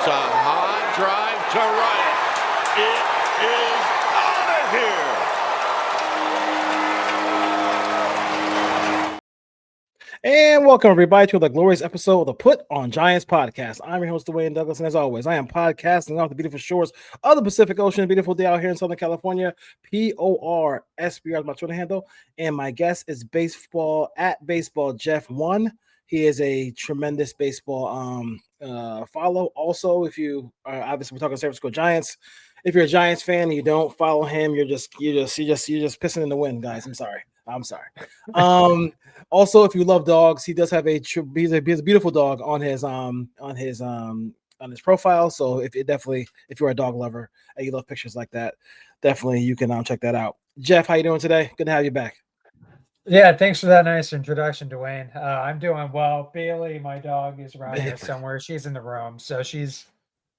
It's a high drive to right. It is out of here. And welcome everybody to the glorious episode of the Put on Giants podcast. I'm your host, Dwayne Douglas, and as always, I am podcasting off the beautiful shores of the Pacific Ocean. A beautiful day out here in Southern California. PORSBR is my Twitter handle, and my guest is baseball Jeff 1. He is a tremendous baseball follow. Also, if you are obviously we're talking San Francisco Giants. If you're a Giants fan and you don't follow him, you're just pissing in the wind, guys. I'm sorry. Also, if you love dogs, he does have he's a beautiful dog on his profile. So if you're a dog lover and you love pictures like that, definitely you can check that out. Jeff, how you doing today? Good to have you back. Yeah, thanks for that nice introduction, Dwayne. I'm doing well. Bailey, my dog, is around here somewhere. She's in the room, so she's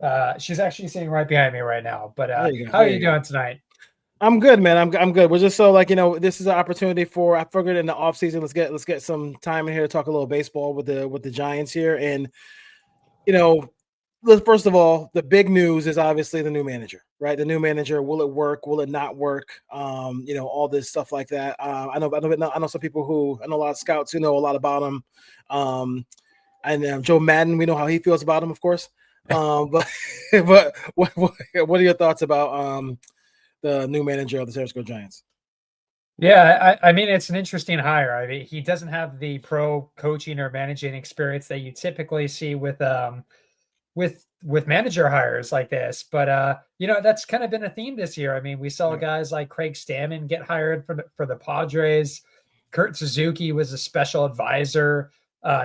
actually sitting right behind me right now. But how are you doing tonight? I'm good, man. I'm good. We're just so this is an opportunity for, I figured in the off season, let's get some time in here to talk a little baseball with the Giants here. And first of all, the big news is obviously the new manager, right? The new manager, will it work? Will it not work? All this stuff like that. I know some people I know a lot of scouts who know a lot about him. And Joe Madden, we know how he feels about him, of course. But what are your thoughts about the new manager of the San Francisco Giants? Yeah, I mean, it's an interesting hire. I mean, he doesn't have the pro coaching or managing experience that you typically see with manager hires like this. But that's kind of been a theme this year. I mean, we saw guys like Craig Stammen get hired for the Padres. Kurt Suzuki was a special advisor.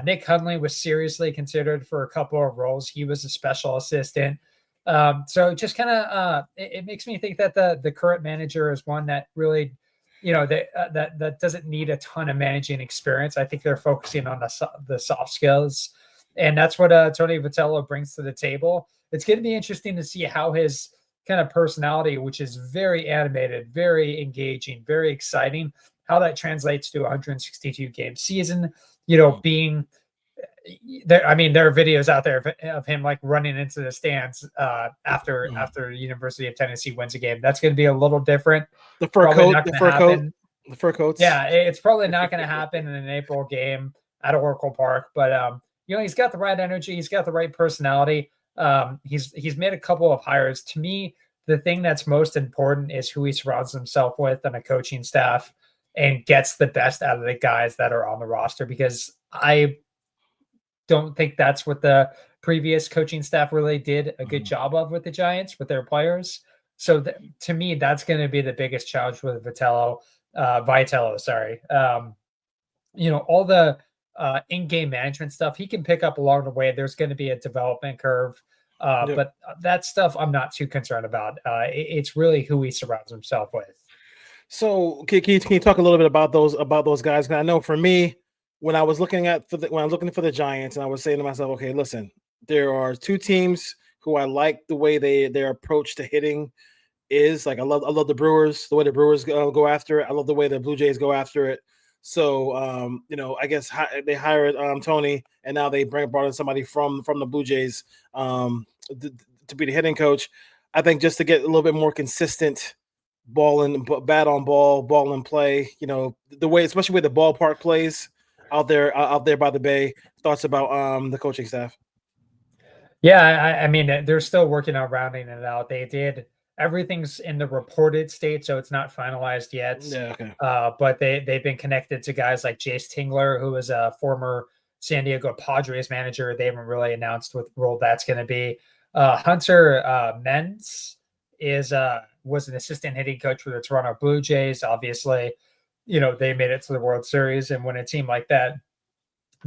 Nick Hundley was seriously considered for a couple of roles. He was a special assistant. So just kind of it makes me think that the current manager is one that really, that doesn't need a ton of managing experience. I think they're focusing on the soft skills, and that's what Tony Vitello brings to the table. It's going to be interesting to see how his kind of personality, which is very animated, very engaging, very exciting, how that translates to a 162 game season. Being there, I mean, there are videos out there of him like running into the stands after the University of Tennessee wins a game. That's going to be a little different. The fur coats. Yeah, it's probably not going to happen in an April game at Oracle Park. But he's got the right energy. He's got the right personality. He's made a couple of hires. To me, the thing that's most important is who he surrounds himself with on a coaching staff and gets the best out of the guys that are on the roster, because I don't think that's what the previous coaching staff really did a good job of with the Giants, with their players. So to me, that's going to be the biggest challenge with Vitello. Sorry. All the in-game management stuff he can pick up along the way. There's going to be a development curve. But that stuff I'm not too concerned about. It's really who he surrounds himself with. So can you talk a little bit about those guys? Because I know for me, when I was looking for the Giants, and I was saying to myself, okay, listen, there are two teams who I like the way their approach to hitting is. Like I love the Brewers, the way the Brewers go after it. I love the way the Blue Jays go after it. So I guess they hired Tony, and now they brought in somebody from the Blue Jays to be the hitting coach. I think just to get a little bit more consistent bat on ball in play. The way, especially with the ballpark plays out there by the bay. Thoughts about the coaching staff? Yeah, I mean, they're still working on rounding it out. They did everything's in the reported state, so it's not finalized yet. Yeah, okay. But they've been connected to guys like Jace Tingler, who is a former San Diego Padres manager. They haven't really announced what role that's going to be. Hunter Menz was an assistant hitting coach for the Toronto Blue Jays. Obviously, they made it to the World Series, and when a team like that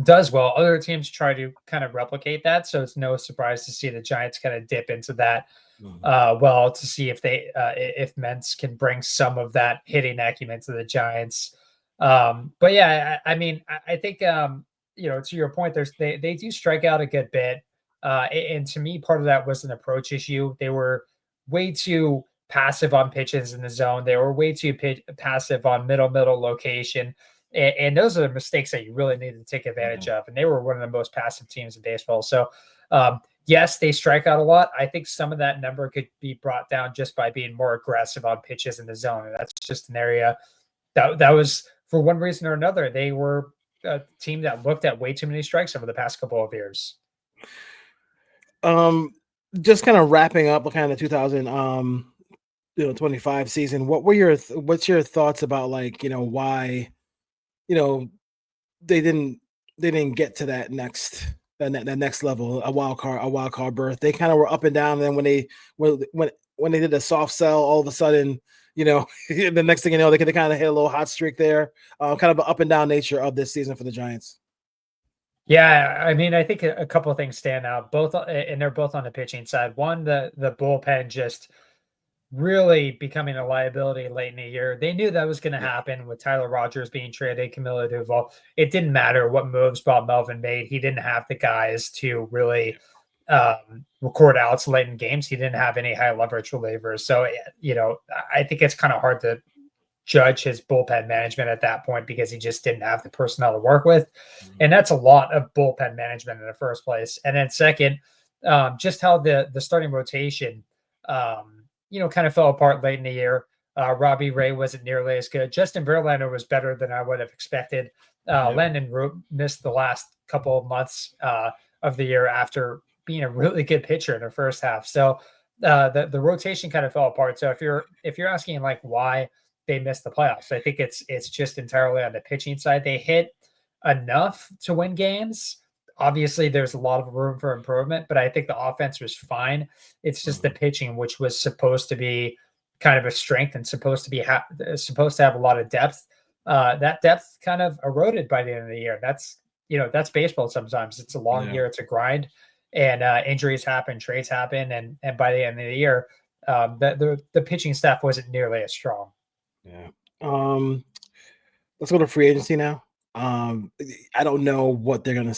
does well, other teams try to kind of replicate that. So it's no surprise to see the Giants kind of dip into that. To see if Mentz can bring some of that hitting acumen to the Giants. But yeah, I mean, I think to your point, they do strike out a good bit. And to me, part of that was an approach issue. They were way too passive on pitches in the zone. They were way too passive on middle location. And those are the mistakes that you really need to take advantage of. And they were one of the most passive teams in baseball. So yes, they strike out a lot. I think some of that number could be brought down just by being more aggressive on pitches in the zone. And that's just an area that was, for one reason or another, they were a team that looked at way too many strikes over the past couple of years. Just kind of wrapping up kind of the 2025 season. What's your thoughts about, like, why, you know, they didn't get to that next level, a wild card berth. They kind of were up and down. And then when they did a soft sell, all of a sudden, the next thing you know, they kind of hit a little hot streak there. Kind of an up and down nature of this season for the Giants. Yeah, I mean, I think a couple of things stand out, both, and they're both on the pitching side. One, the bullpen just really becoming a liability late in the year. They knew that was going to happen with Tyler Rogers being traded, Camilo Duval. It didn't matter what moves Bob Melvin made. He didn't have the guys to really record outs late in games. He didn't have any high leverage relievers. So, I think it's kind of hard to judge his bullpen management at that point because he just didn't have the personnel to work with. And that's a lot of bullpen management in the first place. And then second, just how the starting rotation, kind of fell apart late in the year. Robbie Ray wasn't nearly as good. Justin Verlander was better than I would have expected. Landon Root missed the last couple of months of the year after being a really good pitcher in the first half. So the rotation kind of fell apart. So if you're asking like why they missed the playoffs, I think it's just entirely on the pitching side. They hit enough to win games. Obviously, there's a lot of room for improvement, but I think the offense was fine. It's just the pitching, which was supposed to be kind of a strength and supposed to have a lot of depth. That depth kind of eroded by the end of the year. That's baseball. Sometimes it's a long year, it's a grind, and injuries happen, trades happen, and by the end of the year, the pitching staff wasn't nearly as strong. Yeah. Let's go to free agency now. I don't know what they're gonna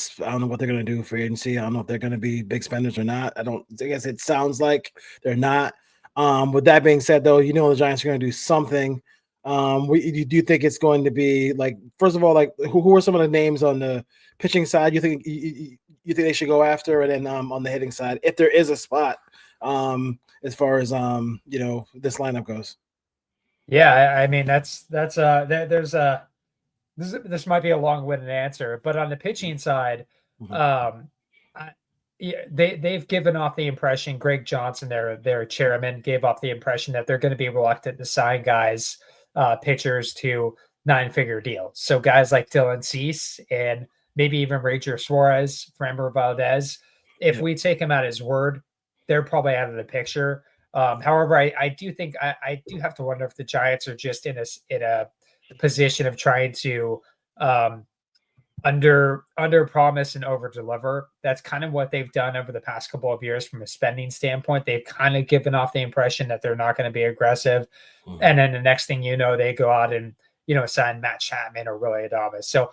do for agency. I don't know if they're gonna be big spenders or not. I guess it sounds like they're not. With that being said, though, the Giants are gonna do something. Do you think it's going to be, like, first of all, like, who are some of the names on the pitching side you think they should go after, and then on the hitting side, if there is a spot, as far as this lineup goes? Yeah, I mean there's this might be a long-winded answer, but on the pitching side, they've given off the impression. Greg Johnson, their chairman, gave off the impression that they're going to be reluctant to sign guys, pitchers to 9-figure deals. So guys like Dylan Cease and maybe even Ranger Suarez, Framber Valdez, if we take him at his word, they're probably out of the picture. However, I do think I do have to wonder if the Giants are just in a position of trying to under promise and over deliver. That's kind of what they've done over the past couple of years from a spending standpoint. They've kind of given off the impression that they're not going to be aggressive, and then the next thing you know, they go out and sign Matt Chapman or Willie Adames. So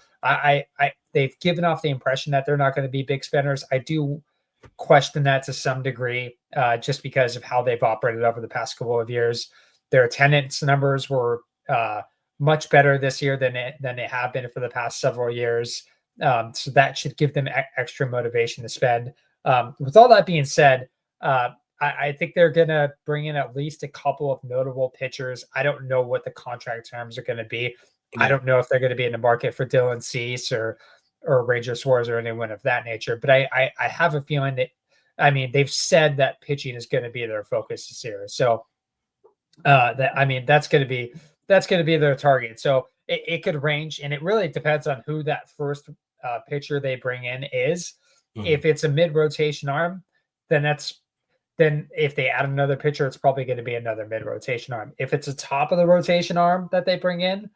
they've given off the impression that they're not going to be big spenders. I do question that to some degree, just because of how they've operated over the past couple of years. Their attendance numbers were much better this year than they have been for the past several years. So that should give them extra motivation to spend. With all that being said, I think they're going to bring in at least a couple of notable pitchers. I don't know what the contract terms are going to be. I don't know if they're going to be in the market for Dylan Cease or Ranger Suarez or anyone of that nature. But I have a feeling that, they've said that pitching is going to be their focus this year. So that's going to be their target. So it could range, and it really depends on who that first pitcher they bring in is. If it's a mid-rotation arm, then if they add another pitcher, it's probably going to be another mid-rotation arm. If it's a top of the rotation arm that they bring in,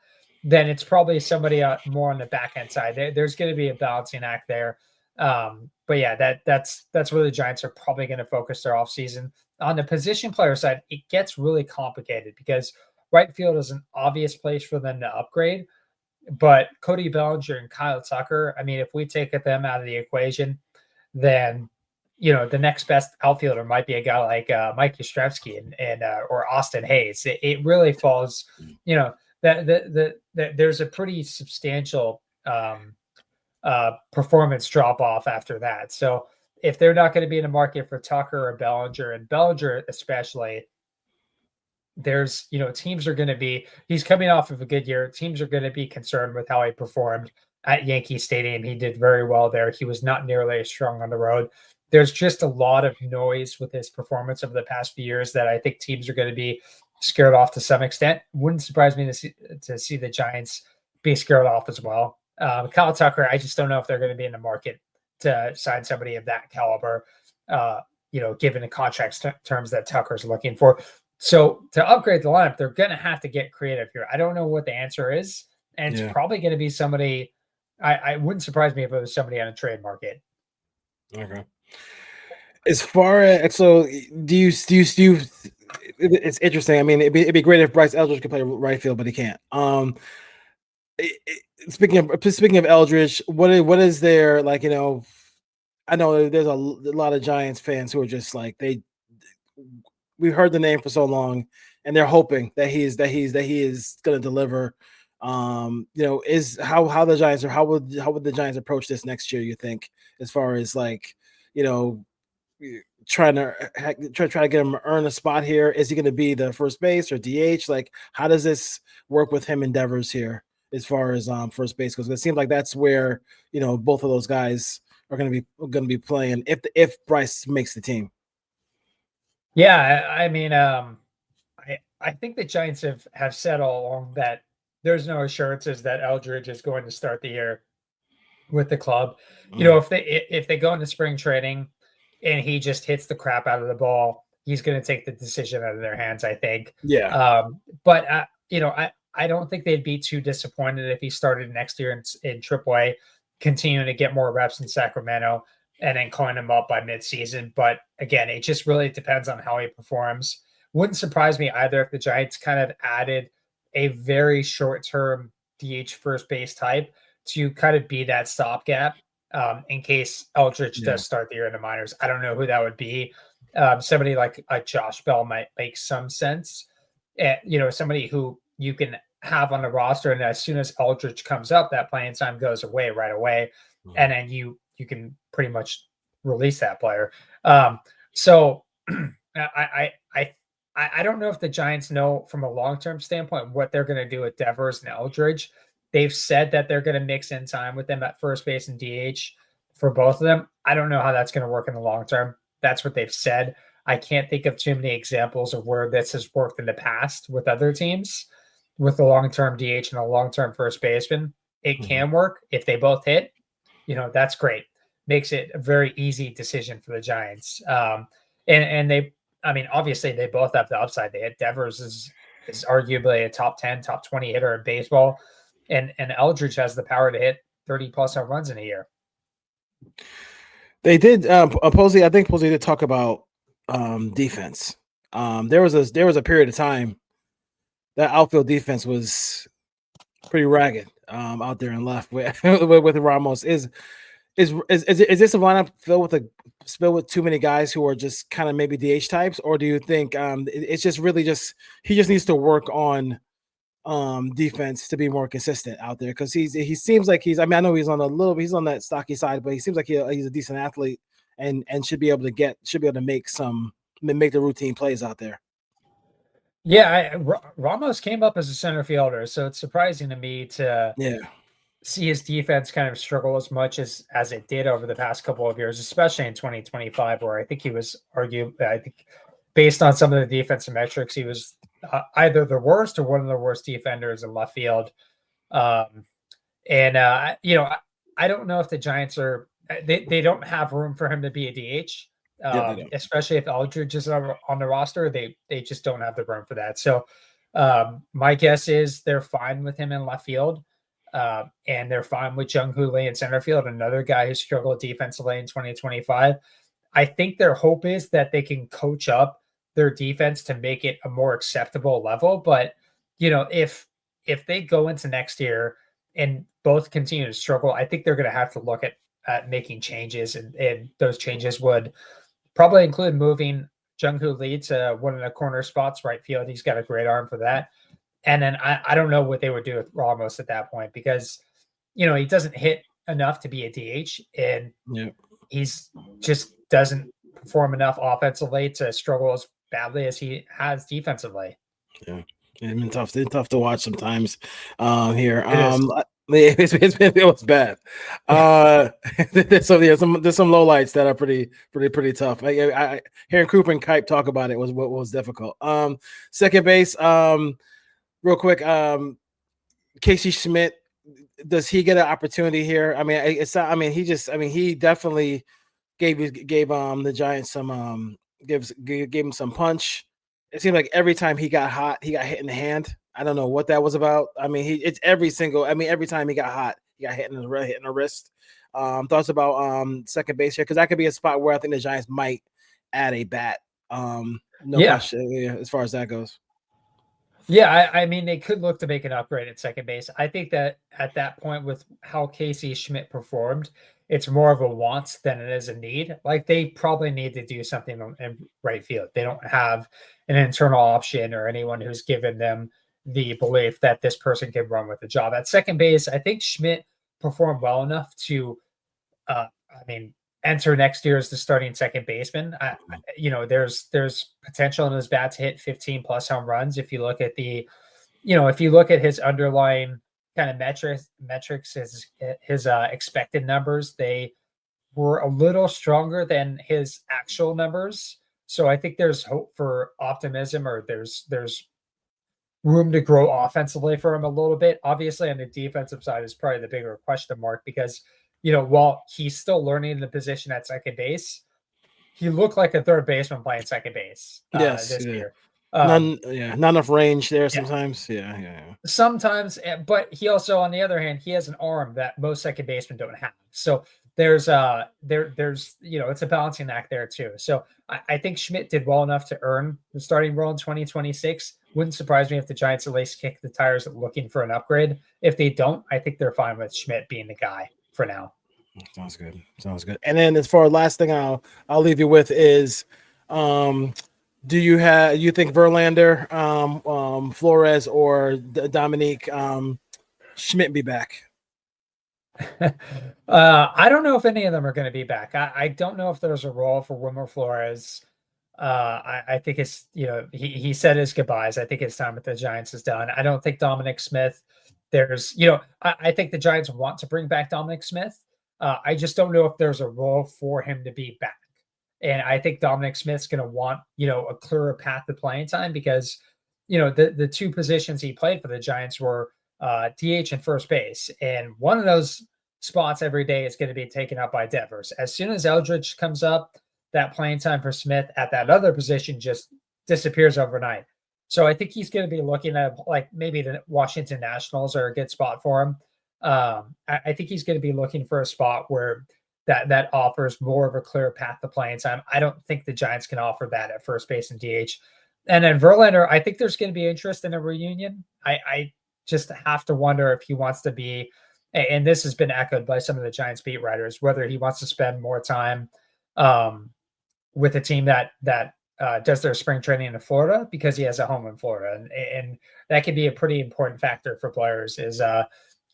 then it's probably somebody more on the back end side. There's going to be a balancing act there. But yeah, that's where the Giants are probably going to focus their offseason. On the position player side, it gets really complicated because right field is an obvious place for them to upgrade. But Cody Bellinger and Kyle Tucker, if we take them out of the equation, then the next best outfielder might be a guy like Mike Yastrzemski and or Austin Hayes. It really falls, that there's a pretty substantial performance drop off after that. So if they're not going to be in the market for Tucker or Bellinger, and Bellinger especially, there's, teams are going to be, he's coming off of a good year. Teams are going to be concerned with how he performed at Yankee Stadium. He did very well there. He was not nearly as strong on the road. There's just a lot of noise with his performance over the past few years that I think teams are going to be scared off to some extent. Wouldn't surprise me to see the Giants be scared off as well. Kyle Tucker, I just don't know if they're going to be in the market to sign somebody of that caliber, given the contract terms that Tucker's looking for. So to upgrade the lineup, they're going to have to get creative here. I don't know what the answer is, and it's probably going to be somebody. I wouldn't surprise me if it was somebody on a trade market. Okay. As far as do you? It's interesting. I mean, it'd be great if Bryce Eldridge could play right field, but he can't. Speaking of Eldridge, what is there like? I know there's a lot of Giants fans who are just like we've heard the name for so long, and they're hoping that he is going to deliver. Is how the Giants, or how would the Giants approach this next year? You think, as far as like, trying to get him to earn a spot here? Is he going to be the first base or DH? Like, how does this work with him endeavors here as far as first base? Because it seems like that's where both of those guys are going to be playing if Bryce makes the team. Yeah, I mean, I think the Giants have said all along that there's no assurances that Eldridge is going to start the year with the club. If they go into spring training and he just hits the crap out of the ball, he's going to take the decision out of their hands, I think. Yeah. But I don't think they'd be too disappointed if he started next year in AAA, continuing to get more reps in Sacramento, and then calling him up by midseason. But again, it just really depends on how he performs. Wouldn't surprise me either if the Giants kind of added a very short-term DH first base type to kind of be that stopgap in case Eldridge does start the year in the minors. I don't know who that would be. Somebody like a Josh Bell might make some sense. Somebody who you can have on the roster, and as soon as Eldridge comes up, that playing time goes away right away, and then you can pretty much release that player. So I don't know if the Giants know from a long-term standpoint what they're going to do with Devers and Eldridge. They've said that they're going to mix in time with them at first base and DH for both of them. I don't know how that's going to work in the long term. That's what they've said. I can't think of too many examples of where this has worked in the past with other teams with a long-term DH and a long-term first baseman. It can work if they both hit. That's great. Makes it a very easy decision for the Giants. And they, I mean, obviously they both have the upside. They hit. Devers is arguably a top 10, top 20 hitter in baseball. And Eldridge has the power to hit 30 plus home runs in a year. They did. Posey, I think Posey did talk about defense. There was a period of time that outfield defense was pretty ragged out there and left with Ramos. Is this a lineup filled with too many guys who are just kind of maybe DH types, or do you think it's just really just he just needs to work on defense to be more consistent out there? Because he seems like I know he's on that stocky side, but he seems like he's a decent athlete and should be able to make the routine plays out there. Yeah, Ramos came up as a center fielder, so it's surprising to me to see his defense kind of struggle as much as it did over the past couple of years, especially in 2025, where I think he was based on some of the defensive metrics, he was either the worst or one of the worst defenders in left field. I don't know if the Giants they don't have room for him to be a DH. Especially if Eldridge is on the roster, they just don't have the room for that. So my guess is they're fine with him in left field, and they're fine with Jung-Hoo Lee in center field, another guy who struggled defensively in 2025. I think their hope is that they can coach up their defense to make it a more acceptable level. But if they go into next year and both continue to struggle, I think they're going to have to look at making changes, and those changes would probably include moving Jung-Hoo Lee to one of the corner spots, right field. He's got a great arm for that. And then I don't know what they would do with Ramos at that point, because he doesn't hit enough to be a DH, and he's just doesn't perform enough offensively to struggle as badly as he has defensively. Yeah, it's been tough to watch sometimes here. It is. It was bad. There's some lowlights that are pretty tough. I hearing Cooper and Kipe talk about it was difficult. Second base, real quick, Casey Schmidt, does he get an opportunity here? I mean, he definitely gave the Giants some gave him some punch. It seemed like every time he got hot, he got hit in the hand. I don't know what that was about. I mean, every time he got hot, he got hit in the wrist. Thoughts about second base here, because that could be a spot where I think the Giants might add a bat. No question, as far as that goes. Yeah, I mean, they could look to make an upgrade at second base. I think that at that point, with how Casey Schmidt performed, it's more of a want than it is a need. Like, they probably need to do something in right field. They don't have an internal option or anyone who's given them the belief that this person can run with the job. At second base, I think Schmidt performed well enough to, enter next year as the starting second baseman. There's potential in his bat to hit 15 plus home runs. If you look at his underlying kind of metrics, his expected numbers, they were a little stronger than his actual numbers. So I think there's hope for optimism, or there's room to grow offensively for him a little bit. Obviously, on the defensive side is probably the bigger question mark, because while he's still learning the position at second base, he looked like a third baseman playing second base this year. Not enough range there sometimes. Yeah. Sometimes, but he also, on the other hand, he has an arm that most second basemen don't have. So there's it's a balancing act there too. So I think Schmidt did well enough to earn the starting role in 2026. Wouldn't surprise me if the Giants at least kick the tires looking for an upgrade. If they don't, I think they're fine with Schmidt being the guy for now. Sounds good. And then, as far as last thing I'll leave you with is, do you think Verlander, Flores, or Dominique Schmidt be back? I don't know if any of them are going to be back. I don't know if there's a role for Wilmer Flores. I think it's, he said his goodbyes. I think his time with the Giants is done. I don't think Dominic Smith, I think the Giants want to bring back Dominic Smith. I just don't know if there's a role for him to be back. And I think Dominic Smith's going to want, a clearer path to playing time, because, the two positions he played for the Giants were DH and first base. And one of those spots every day is going to be taken up by Devers. As soon as Eldridge comes up, that playing time for Smith at that other position just disappears overnight. So I think he's going to be looking at, like, maybe the Washington Nationals are a good spot for him. I think he's going to be looking for a spot where that offers more of a clear path to playing time. I don't think the Giants can offer that at first base and DH. And then Verlander, I think there's going to be interest in a reunion. I just have to wonder if he wants to be, and this has been echoed by some of the Giants beat writers, whether he wants to spend more time with a team that does their spring training in Florida, because he has a home in Florida. And that could be a pretty important factor for players, is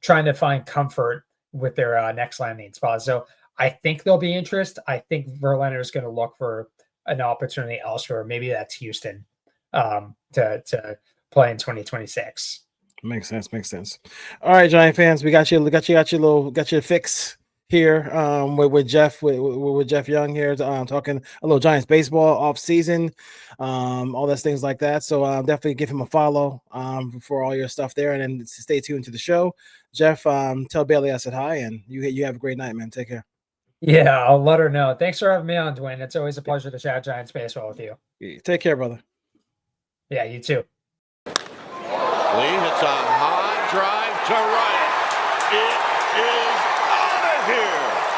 trying to find comfort with their next landing spot. So I think there'll be interest. I think Verlander is going to look for an opportunity elsewhere. Maybe that's Houston to play in 2026. Makes sense. All right, Giant fans, we got your fix here with Jeff with Jeff Young here, talking a little Giants baseball off season, all those things like that. So definitely give him a follow for all your stuff there, and then stay tuned to the show. Jeff, tell Bailey I said hi, and you have a great night, man. Take care. Yeah, I'll let her know. Thanks for having me on, Dwayne. It's always a pleasure to chat Giants baseball with you. Take care, brother. Yeah, you too. Lee hits a high drive to right. It is out of here.